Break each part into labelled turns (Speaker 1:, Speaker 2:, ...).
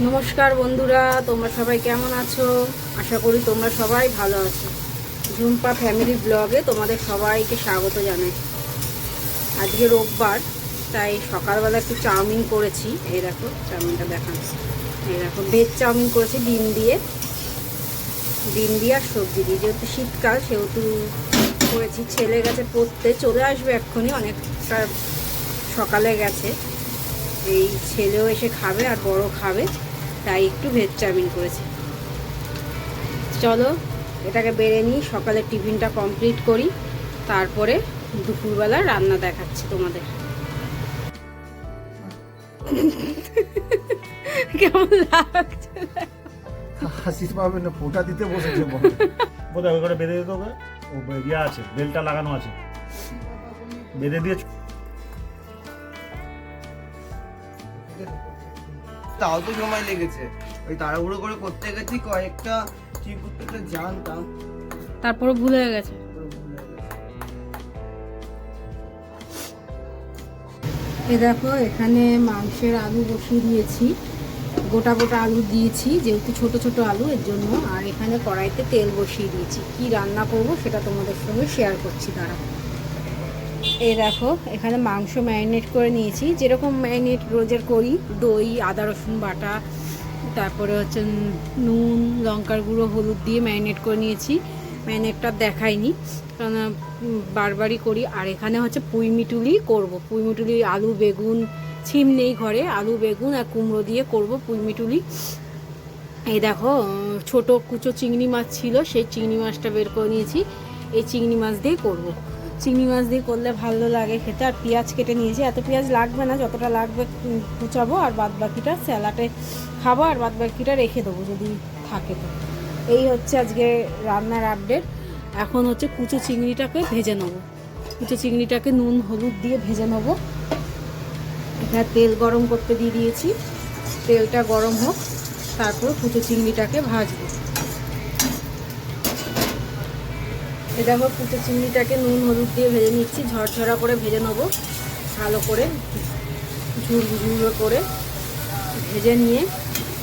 Speaker 1: নমস্কার বন্ধুরা, তোমরা সবাই কেমন আছো? আশা করি তোমরা সবাই ভালো আছো। ঝুম্পা ফ্যামিলি ব্লগে তোমাদের সবাইকে স্বাগত জানাই। আজকে রোববার, তাই সকালবেলা একটু চাউমিন করেছি। এই দেখো চাউমিনটা দেখান। এই দেখো ভেজ চাউমিন করেছি ডিম দিয়ে আর সবজি দিয়ে। যেহেতু শীতকাল সেহেতু করেছি। ছেলে গেছে পড়তে, চলে আসবে এক্ষুনি, অনেকটা সকালে গেছে। এই ছেলেও এসে খাবে আর বড় খাবে, তাই একটু ভেজ চাউমিন করেছি। চলো এটাকে বেড়ে নিই, সকালে টিফিনটা কমপ্লিট করি, তারপরে দুপুরবেলা রান্না দেখাচ্ছি তোমাদের। কেমন লাগছে?
Speaker 2: হাসি পাবে না, ফোঁটা দিতে বসেছে বোধহয়। ওই করে বেঁধে দিতে হবে। ও ইয়ে আছে, বেলটা লাগানো আছে, বেঁধে দিয়ে।
Speaker 3: তাও তো সময় লেগেছে, ওই তাড়াহুড়ো করে করতে গেছি, কয়েকটা কি করতে জানতাম,
Speaker 1: তারপরে ভুলে গেছে। এ দেখো এখানে মাংসের আলু বসিয়ে দিয়েছি, গোটা গোটা আলু দিয়েছি যেহেতু ছোট ছোট আলু এর জন্য। আর এখানে কড়াইতে তেল বসিয়ে দিয়েছি, কি রান্না করব সেটা তোমাদের সঙ্গে শেয়ার করছি। তারা এই দেখো এখানে মাংস ম্যারিনেট করে নিয়েছি, যেরকম ম্যারিনেট রোজের করি। দই, আদা রসুন বাটা, তারপরে হচ্ছে নুন, লঙ্কার গুঁড়ো, হলুদ দিয়ে ম্যারিনেট করে নিয়েছি। ম্যারিনেটটা দেখাইনি কারণ বারবারই করি। আর এখানে হচ্ছে পুঁইমিটুলি করব। পুঁইমিটুলি আলু বেগুন, ছিম নেই ঘরে, আলু বেগুন আর কুমড়ো দিয়ে করব পুঁইমিটুলি। এই দেখো ছোট কুচো চিংড়ি মাছ ছিল, সেই চিংড়ি মাছটা বের করে নিয়েছি। এই চিংড়ি মাছ দিয়ে করব। চিংড়ি মাছ দিয়ে করলে ভালো লাগে খেতে। আর পেঁয়াজ কেটে নিয়েছি, এত পেঁয়াজ লাগবে না, যতটা লাগবে কুচাবো আর বাদ বাকিটা স্যালাডে খাবো, আর বাদ বাকিটা রেখে দেবো যদি থাকে তো। এই হচ্ছে আজকে রান্নার আপডেট। এখন হচ্ছে কুচো চিংড়িটাকে ভেজে নেবো। কুচো চিংড়িটাকে নুন হলুদ দিয়ে ভেজে নেবো। এখানে তেল গরম করতে দিয়ে দিয়েছি, তেলটা গরম হোক, তারপর কুচো চিংড়িটাকে ভাজবো। এই দেখো কুচো চিংড়িটাকে নুন হলুদ দিয়ে ভেজে নিচ্ছি, ঝরঝরা করে ভেজে নেবো, ভালো করে ঝুরঝুরো করে ভেজে নিয়ে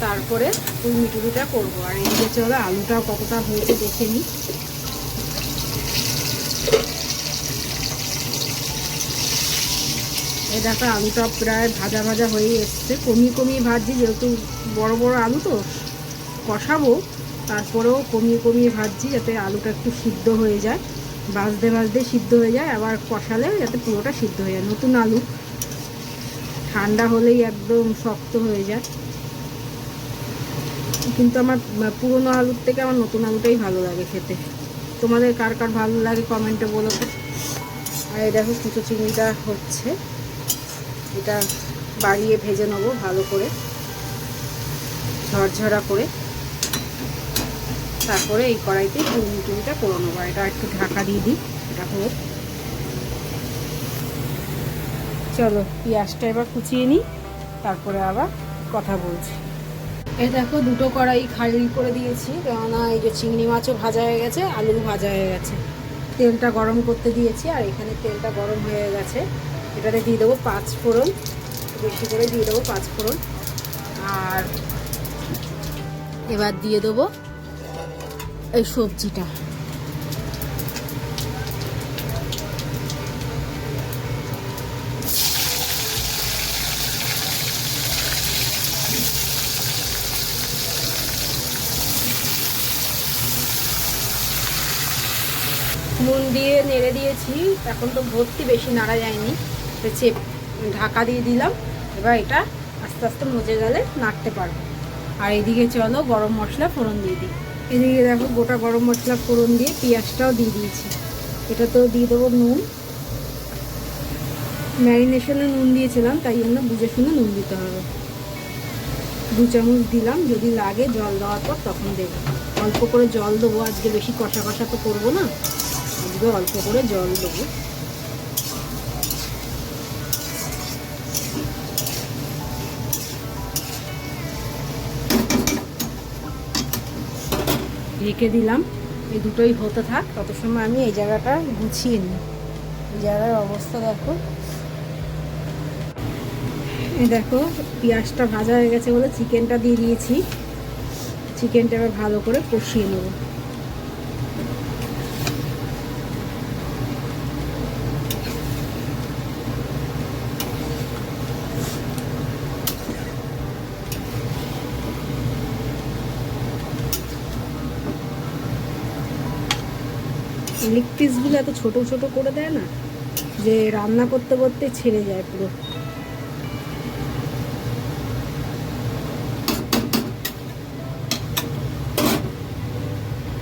Speaker 1: তারপরে পুঁইমিটুলিটা করবো। আর এদিকে চলো আলুটাও কতটা হয়েছে দেখে নিই। এই দেখো আলুটা প্রায় ভাজা ভাজা হয়ে এসছে, কমিয়ে কমিয়ে ভাজছি যেহেতু বড় বড় আলু তো কষাবো, তারপরেও কমিয়ে কমিয়ে ভাজছি যাতে আলুটা একটু সিদ্ধ হয়ে যায়, ভাজতে ভাজতে সিদ্ধ হয়ে যায়, আবার কষালে যাতে পুরোটা সিদ্ধ হয়ে যায়। নতুন আলু, ঠান্ডা হলেই একদম শক্ত হয়ে যায়। কিন্তু আমার পুরোনো আলুর থেকে আমার নতুন আলুটাই ভালো লাগে খেতে। তোমাদের কার কার ভালো লাগে কমেন্টে বলো তো। আর এই দেখো কুচো চিংড়িটা হচ্ছে, এটা বাড়িয়ে ভেজে নেবো ভালো করে ঝরঝরা করে, তারপরে এই কড়াইতে পুঁইমিটুলিটা করে নেবো। এটা একটু ঢাকা দিয়ে দিই, এটা হোক। চলো পেঁয়াজটা এবার কুচিয়ে নিই, তারপরে আবার কথা বলছি। এই দেখো দুটো কড়াই খালি করে দিয়েছি, কেননা এই যে চিংড়ি মাছও ভাজা হয়ে গেছে, আলু ভাজা হয়ে গেছে। তেলটা গরম করতে দিয়েছি, আর এখানে তেলটা গরম হয়ে গেছে। এটাতে দিয়ে দেবো 5 ফোড়ন, বেশি করে দিয়ে দেবো 5 ফোড়ন। আর এবার দিয়ে দেবো এই সবজিটা। নুন দিয়ে নেড়ে দিয়েছি, এখন তো ভর্তি, বেশি নাড়া যায়নি, ঢাকা দিয়ে দিলাম। এবার এটা আস্তে আস্তে মজে গেলে নাড়তে পারবো। আর এদিকে চলো গরম মশলা ফোড়ন দিয়ে দিই। এদিকে দেখো গোটা গরম মশলা ফোড়ন দিয়ে পেঁয়াজটাও দিয়ে দিয়েছি। এটাতেও দিয়ে দেবো নুন, ম্যারিনেশনে নুন দিয়েছিলাম, তাই জন্য বুঝে শুনে নুন দিতে হবে। 2 চামচ দিলাম, যদি লাগে জল দেওয়ার পর তখন দেবো। অল্প করে জল দেবো, আজকে বেশি কষা কষা তো করবো না, আজকে অল্প করে জল দেবো। ঢেকে দিলাম, এই দুটোই হতে থাক, তত সময় আমি এই জায়গাটা গুছিয়ে নিই। এই জায়গার অবস্থা দেখো, এই দেখো পেঁয়াজটা ভাজা হয়ে গেছে বলে চিকেনটা দিয়ে দিয়েছি। চিকেনটা এবার ভালো করে কষিয়ে নেব। লেগ পিসগুলো এত ছোট ছোট করে দেয় না, যে রান্না করতে করতে ছেড়ে যায় পুরো।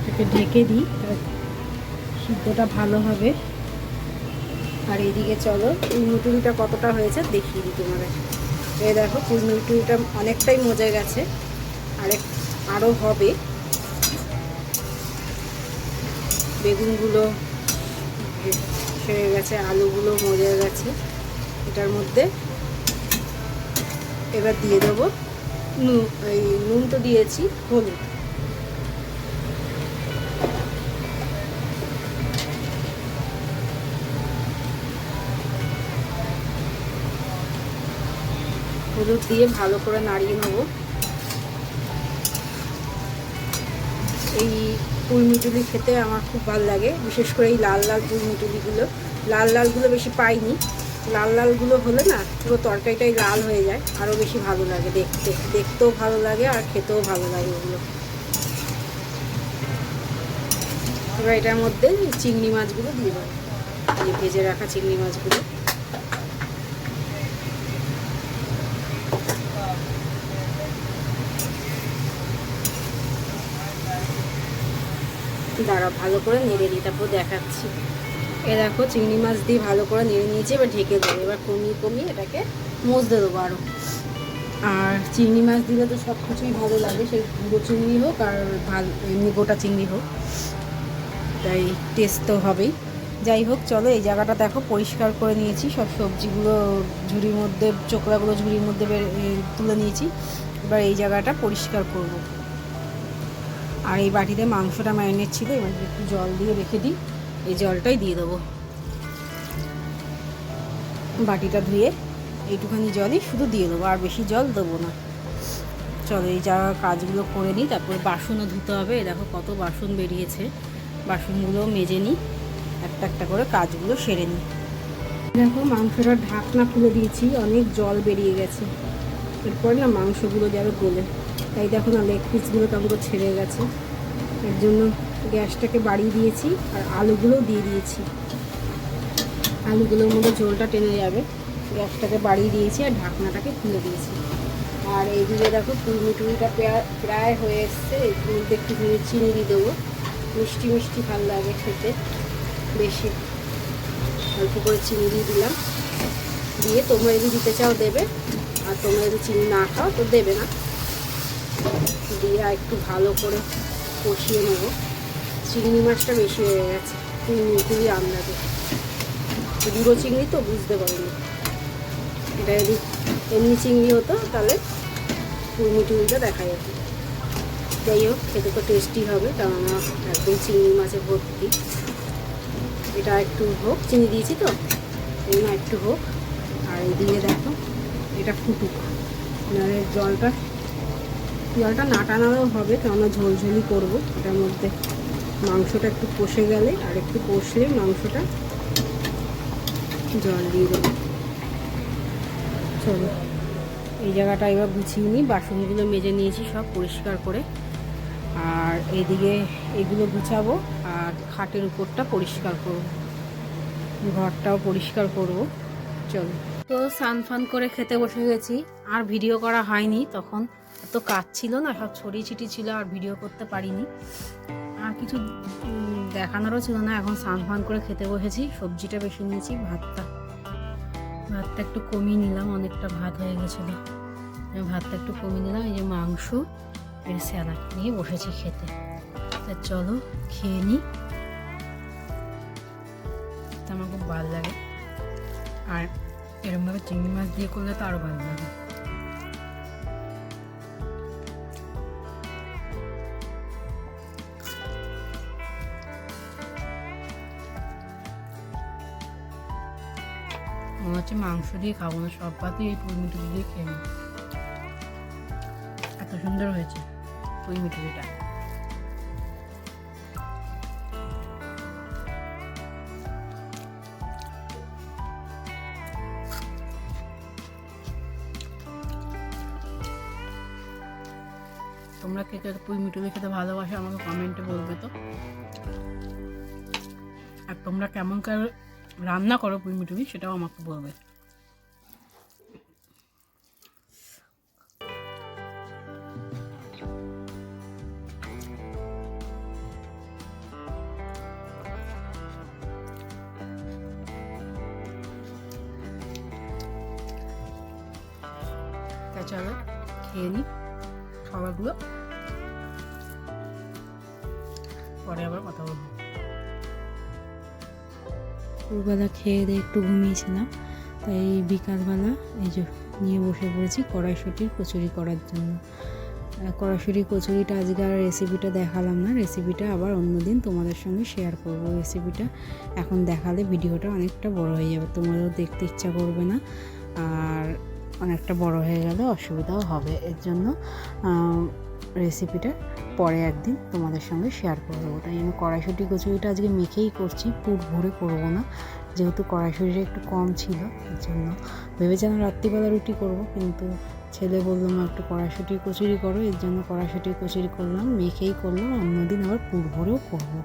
Speaker 1: এটাকে ঢেকে দিই, সিদ্ধটা ভালো হবে। আর এইদিকে চলো কুলমুটুরিটা কতটা হয়েছে দেখিয়ে দিই তোমাদের। এই দেখো কুলমুটুরিটা অনেকটাই মজে গেছে, আরও হবে। বেগুনগুলো সেরে গেছে, আলুগুলো মজে গেছে। এটার মধ্যে এবার দিয়ে দেবো নুন তো দিয়েছি, হলুদ। হলুদ দিয়ে ভালো করে নাড়িয়ে নেব। এই কুলমিটুলি খেতে আমার খুব ভালো লাগে, বিশেষ করে এই লাল লাল কুলমিটুলিগুলো। লাল লালগুলো বেশি পাইনি, লাল লালগুলো হলে না পুরো তরকারিটাই লাল হয়ে যায়, আরও বেশি ভালো লাগে দেখতেও ভালো লাগে আর খেতেও ভালো লাগে ওগুলো। এবার এটার মধ্যে চিংড়ি মাছগুলো দিয়ে দেবো, এই ভেজে রাখা চিংড়ি মাছগুলো। দাঁড়া ভালো করে নেড়ে দিই, তারপর দেখাচ্ছি। এ দেখো চিংড়ি মাছ দিয়ে ভালো করে নেড়ে নিয়েছি, এবার ঢেকে দেবো। এবার কমিয়ে কমিয়ে এটাকে মজতে দেবো আরও। আর চিংড়ি মাছ দিলে তো সব কিছুই ভালো লাগে, সেই গুঁড়ো চিংড়ি হোক আর ভালো এমনি গোটা চিংড়ি হোক, তাই টেস্ট তো হবেই। যাই হোক চলো, এই জায়গাটা দেখো পরিষ্কার করে নিয়েছি, সব সবজিগুলো ঝুড়ির মধ্যে, চোকলাগুলো ঝুড়ির মধ্যে তুলে নিয়েছি। এবার এই জায়গাটা পরিষ্কার করব। আর এই বাটিতে মাংসটা ম্যারিনেট ছিল, এবার একটু জল দিয়ে রেখে দিই, এই জলটাই দিয়ে দেবো। বাটিটা ধুয়ে এইটুখানি জলই শুধু দিয়ে দেবো, আর বেশি জল দেবো না। চলো এই যা কাজগুলো করে নিই, তারপর বাসনও ধুতে হবে। দেখো কত বাসন বেরিয়েছে, বাসনগুলো মেজে নিই, একটা একটা করে কাজগুলো সেরে নিই। দেখো মাংসটার ঢাকনা খুলে দিয়েছি, অনেক জল বেরিয়ে গেছে। এরপর না মাংসগুলো যাবে গলে, তাই দেখো না লেগ পিসগুলো কেমন ছেড়ে গেছে। এর জন্য গ্যাসটাকে বাড়িয়ে দিয়েছি, আর আলুগুলোও দিয়ে দিয়েছি। আলুগুলোর মধ্যে ঝোলটা টেনে যাবে, গ্যাসটাকে বাড়িয়ে দিয়েছি আর ঢাকনাটাকে খুলে দিয়েছি। আর এইদিকে দেখো কুলমিটুরিটা প্রায় হয়ে এসছে। এর মধ্যে একটু চিনি দিয়ে দেবো, মিষ্টি মিষ্টি ভালো লাগে খেতে, বেশি অল্প করে চিনি দিয়ে দিলাম। দিয়ে তোমরা যদি দিতে চাও দেবে, আর তোমরা যদি চিনি না খাও তো দেবে না। দিয়ে আর একটু ভালো করে কষিয়ে নেব। চিংড়ি মাছটা বেশি হয়ে গেছে কুলমিটুরি আন্দাজে, গুঁড়ো চিংড়ি তো বুঝতে পারিনি। এটা যদি এমনি চিংড়ি হতো তাহলে কুলমিটুরিটা দেখা যেত। যাই হোক খেতে তো টেস্টি হবে, কারণ আমার একদম চিংড়ি মাছে ভর্তি। এটা একটু হোক, চিনি দিয়েছি তো এই না, একটু হোক। আর এদিকে দেখো এটা ফুটুক, নাহলে জলটা নাটানাও হবে, কেননা ঝোলঝোলি করবো। এটার মধ্যে মাংসটা একটু কষে গেলে, আর একটু কষলে মাংসটা জল দিয়ে দেবো। চলো এই জায়গাটা এবার গুছিয়ে নিই, বাসনগুলো মেজে নিয়েছি সব পরিষ্কার করে। আর এইদিকে এগুলো গুছাবো, আর খাটের উপরটা পরিষ্কার করব, ঘরটাও পরিষ্কার করব। চলো তো স্নান ফান করে খেতে বসে গেছি। আর ভিডিও করা হয়নি, তখন এত কাজ ছিল না, সব ছড়িয়ে ছিটি ছিল, আর ভিডিও করতে পারিনি। আর কিছু দেখানোরও ছিল না। এখন স্নান ফান করে খেতে বসেছি। সবজিটা বেশি নিয়েছি, ভাতটা একটু কমিয়ে নিলাম, অনেকটা ভাত হয়ে গেছিলো, ভাতটা একটু কমিয়ে নিলাম। এই যে মাংস এর স্যালাড নিয়ে বসেছি খেতে। তা চলো খেয়ে নিই, আমার খুব ভালো লাগে। আর এরকমভাবে চিংড়ি মাছ দিয়ে করলে তো আরও ভালো লাগে। মনে হচ্ছে মাংস দিয়ে খাবো না, সব ভাতই এই পুঁই মিটুরি দিয়ে খেয়ে নেব। এত সুন্দর হয়েছে পুঁই মিটুরিটা। তোমরা কে কে পুঁই মিটুরি খেতে ভালোবাসো আমাকে কমেন্টে বলবে তো। আর তোমরা কেমন করে রান্না করো পুঁই মিটুরি সেটাও আমাকে বলবে। তা চলো খেয়ে নিই খাবারগুলো, পরে আবার কথা বলবো। দুপুরবেলা খেয়ে দিয়ে একটু ঘুমিয়েছিলাম, তাই বিকালবেলা এই যে নিয়ে বসে পড়েছি কড়াইশুঁটির কচুরি করার জন্য। কড়াইশুঁটির কচুরিটা আজকে আর রেসিপিটা দেখালাম না, রেসিপিটা আবার অন্যদিন তোমাদের সঙ্গে শেয়ার করব। রেসিপিটা এখন দেখালে ভিডিওটা অনেকটা বড় হয়ে যাবে, তোমাদেরও দেখতে ইচ্ছা করবে না, আর অনেকটা বড় হয়ে গেলে অসুবিধাও হবে। এর জন্য রেসিপিটা পরে একদিন তোমাদের সঙ্গে শেয়ার করবো। তাই আমি কড়াইশুঁটি কচুরিটা আজকে মেখেই করছি, পুর ভরে করবো না, যেহেতু কড়াইশুঁটিটা একটু কম ছিল। এর জন্য ভেবেছিলাম রাত্রিবেলা রুটি করব, কিন্তু ছেলে বললাম একটু কড়াইশুঁটির কচুরি করো, এর জন্য কড়াইশুঁটির কচুরি করলাম, মেখেই করলাম। অন্যদিন আবার পুর ভরেও করবো।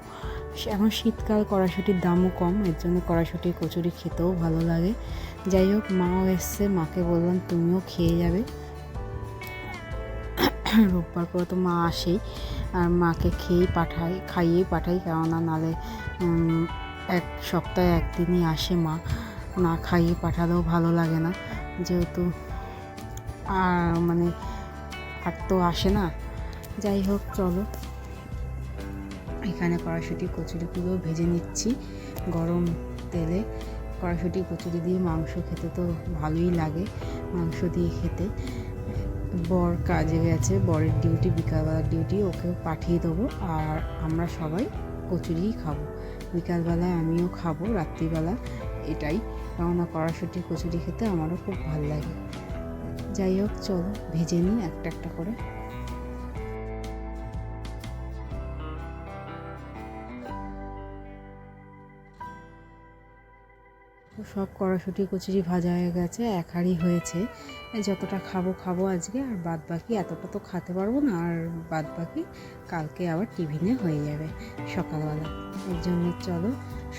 Speaker 1: এখন শীতকাল, কড়াইশুঁটির দামও কম, এর জন্য কড়াইশুঁটির কচুরি খেতেও ভালো লাগে। যাই হোক, মাও এসছে, মাকে বললাম তুমিও খেয়ে যাবে। রোববার করে তো মা আসেই, আর মাকে খাইয়েই পাঠাই, কেননা নাহলে এক সপ্তাহে একদিনই আসে মা, না খাইয়ে পাঠালেও ভালো লাগে না, যেহেতু আর মানে আর তো আসে না। যাই হোক চলো, এখানে কড়াইশুঁটি কচুরিগুলো ভেজে নিচ্ছি গরম তেলে। কড়াইশুঁটি কচুরি দিয়ে মাংস খেতে তো ভালোই লাগে, মাংস দিয়ে খেতে। বর কাজে গেছে, বরের ডিউটি বিকালবেলার ডিউটি, ওকেও পাঠিয়ে দেবো, আর আমরা সবাই কচুরিই খাবো। বিকালবেলায় আমিও খাবো, রাত্রিবেলা, এটাই। কেননা কড়াইশুঁটির কচুরি খেতে আমারও খুব ভালো লাগে। যাই হোক চলো ভেজে নিই একটা একটা করে। সব কড়াইশুঁটি কচুরি ভাজা হয়ে গেছে, এক হাঁড়ি হয়েছে। যতটা খাবো আজকে, আর বাদ বাকি এতটা তো খেতে পারবো না, আর বাদ বাকি কালকে আবার টিফিনে হয়ে যাবে সকালবেলা। এর জন্য চলো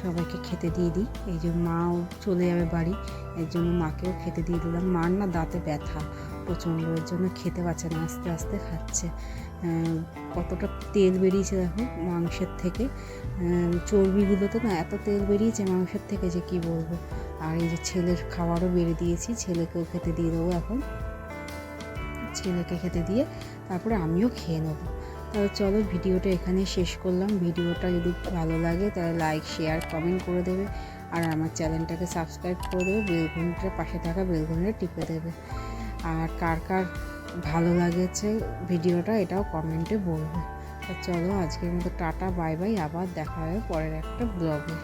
Speaker 1: সবাইকে খেতে দিয়ে দিই। এই যে মাও চলে যাবে বাড়ি, এর জন্য মাকেও খেতে দিয়ে দিলাম। মার না দাঁতে ব্যথা প্রচণ্ড, এর জন্য খেতে পারছে না, আস্তে আস্তে খাচ্ছে। কতটা তেল বেরিয়েছে দেখো মাংসের থেকে, চর্বিগুলোতে না এত তেল বেরিয়েছে মাংসের থেকে যে কি বলবো। আর এই যে ছেলের খাবারও বেড়ে দিয়েছি, ছেলেকেও খেতে দিয়ে দেবো এখন। ছেলেকে খেতে দিয়ে তারপরে আমিও খেয়ে নেবো। তাহলে চলো ভিডিওটা এখানে শেষ করলাম। ভিডিওটা যদি ভালো লাগে তাহলে লাইক, শেয়ার, কমেন্ট করে দেবে, আর আমার চ্যানেলটাকে সাবস্ক্রাইব করে দেবে, বেলঘন্টার পাশে থাকা বেলঘন্টা টিপে দেবে। আর কার কার ভালো লাগেছে ভিডিওটা এটাও কমেন্টে বলবে। তো চলো আজকের মতো টাটা, বাই বাই, আবার দেখা হবে পরের একটা ব্লগে।